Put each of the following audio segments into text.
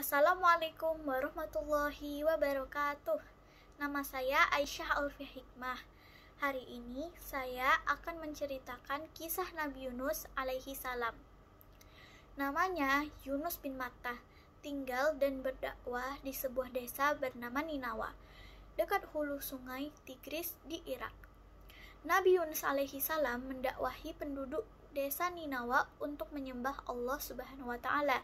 Assalamualaikum warahmatullahi wabarakatuh. Nama saya Aisyah Alfiah Hikmah. Hari ini saya akan menceritakan kisah Nabi Yunus alaihi salam. Namanya Yunus bin Matta, tinggal dan berdakwah di sebuah desa bernama Ninawa, dekat hulu sungai Tigris di Irak. Nabi Yunus alaihi salam mendakwahi penduduk desa Ninawa untuk menyembah Allah Subhanahu wa taala.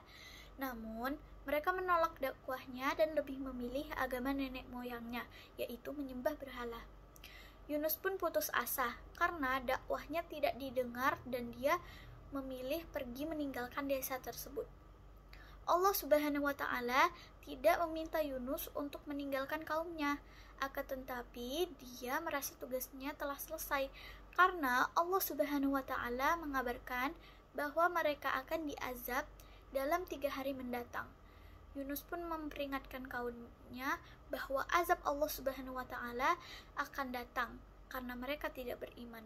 Namun, mereka menolak dakwahnya dan lebih memilih agama nenek moyangnya, yaitu menyembah berhala. Yunus pun putus asa karena dakwahnya tidak didengar dan dia memilih pergi meninggalkan desa tersebut. Allah Subhanahu wa taala tidak meminta Yunus untuk meninggalkan kaumnya, akan tetapi dia merasa tugasnya telah selesai karena Allah Subhanahu wa taala mengabarkan bahwa mereka akan diazab dalam 3 hari mendatang. Yunus pun memperingatkan kaumnya bahwa azab Allah Subhanahu wa taala akan datang karena mereka tidak beriman.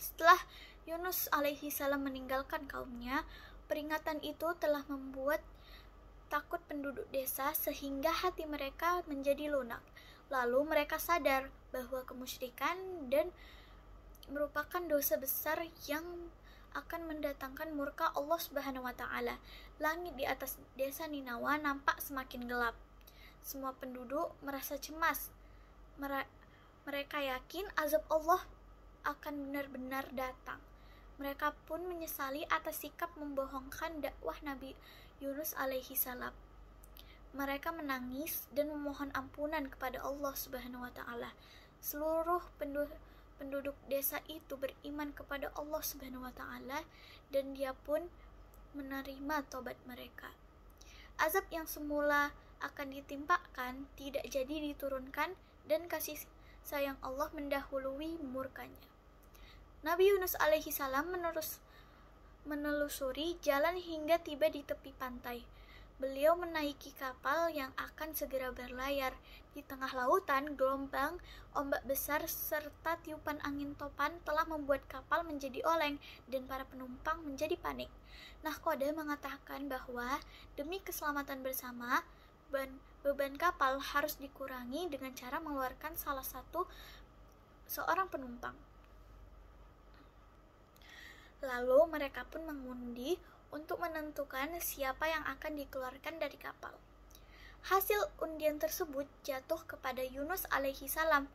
Setelah Yunus alaihi salam meninggalkan kaumnya, peringatan itu telah membuat takut penduduk desa sehingga hati mereka menjadi lunak. Lalu mereka sadar bahwa kemusyrikan dan merupakan dosa besar yang akan mendatangkan murka Allah Subhanahu wa taala. Langit di atas desa Ninawa nampak semakin gelap. Semua penduduk merasa cemas. Mereka yakin azab Allah akan benar-benar datang. Mereka pun menyesali atas sikap membohongkan dakwah Nabi Yunus alaihi salam. Mereka menangis dan memohon ampunan kepada Allah Subhanahu wa taala. Seluruh penduduk desa itu beriman kepada Allah Subhanahu wa taala dan dia pun menerima tobat mereka. Azab yang semula akan ditimpakan tidak jadi diturunkan dan kasih sayang Allah mendahului murkanya. Nabi Yunus alaihi salam menelusuri jalan hingga tiba di tepi pantai. Beliau menaiki kapal yang akan segera berlayar. Di tengah lautan, gelombang, ombak besar, serta tiupan angin topan telah membuat kapal menjadi oleng dan para penumpang menjadi panik. Nahkoda mengatakan bahwa demi keselamatan bersama, beban kapal harus dikurangi dengan cara mengeluarkan seorang penumpang. Lalu mereka pun mengundi untuk menentukan siapa yang akan dikeluarkan dari kapal. Hasil undian tersebut jatuh kepada Yunus alaihi salam.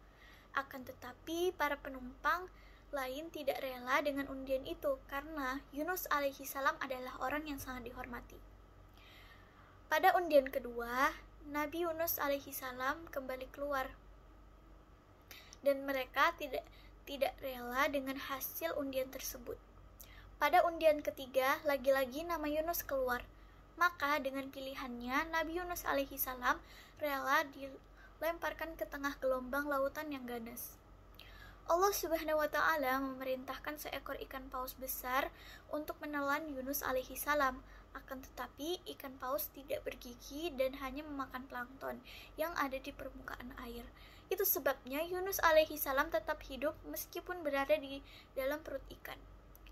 Akan tetapi para penumpang lain tidak rela dengan undian itu karena Yunus alaihi salam adalah orang yang sangat dihormati. Pada undian kedua, Nabi Yunus alaihi salam kembali keluar dan mereka tidak rela dengan hasil undian tersebut. Pada undian ketiga, lagi-lagi nama Yunus keluar. Maka dengan pilihannya, Nabi Yunus alaihi salam rela dilemparkan ke tengah gelombang lautan yang ganas. Allah Subhanahu wa taala memerintahkan seekor ikan paus besar untuk menelan Yunus alaihi salam. Akan tetapi ikan paus tidak bergigi dan hanya memakan plankton yang ada di permukaan air. Itu sebabnya Yunus alaihi salam tetap hidup meskipun berada di dalam perut ikan.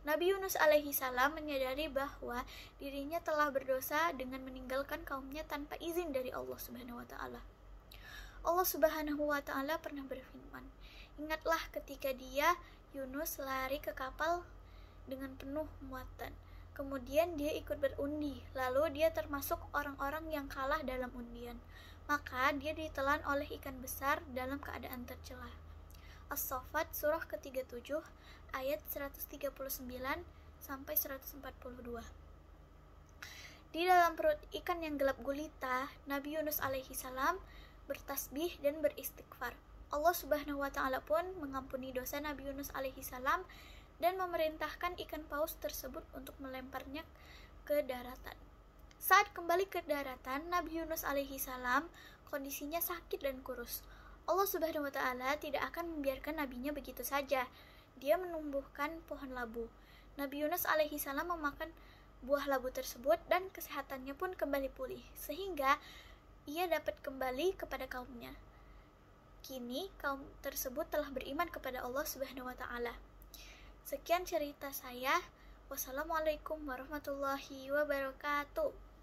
Nabi Yunus alaihi salam menyadari bahwa dirinya telah berdosa dengan meninggalkan kaumnya tanpa izin dari Allah Subhanahu wa taala. Allah Subhanahu wa taala pernah berfirman, "Ingatlah ketika dia Yunus lari ke kapal dengan penuh muatan. Kemudian dia ikut berundi, lalu dia termasuk orang-orang yang kalah dalam undian. Maka dia ditelan oleh ikan besar dalam keadaan tercela." As-Saffat surah ke-37 ayat 139 sampai 142. Di dalam perut ikan yang gelap gulita, Nabi Yunus alaihi salam bertasbih dan beristighfar. Allah Subhanahu wa taala pun mengampuni dosa Nabi Yunus alaihi salam dan memerintahkan ikan paus tersebut untuk melemparnya ke daratan. Saat kembali ke daratan, Nabi Yunus alaihi salam kondisinya sakit dan kurus. Allah Subhanahu wa taala tidak akan membiarkan nabinya begitu saja. Dia menumbuhkan pohon labu. Nabi Yunus alaihi salam memakan buah labu tersebut dan kesehatannya pun kembali pulih sehingga ia dapat kembali kepada kaumnya. Kini kaum tersebut telah beriman kepada Allah Subhanahu wa taala. Sekian cerita saya. Wassalamualaikum warahmatullahi wabarakatuh.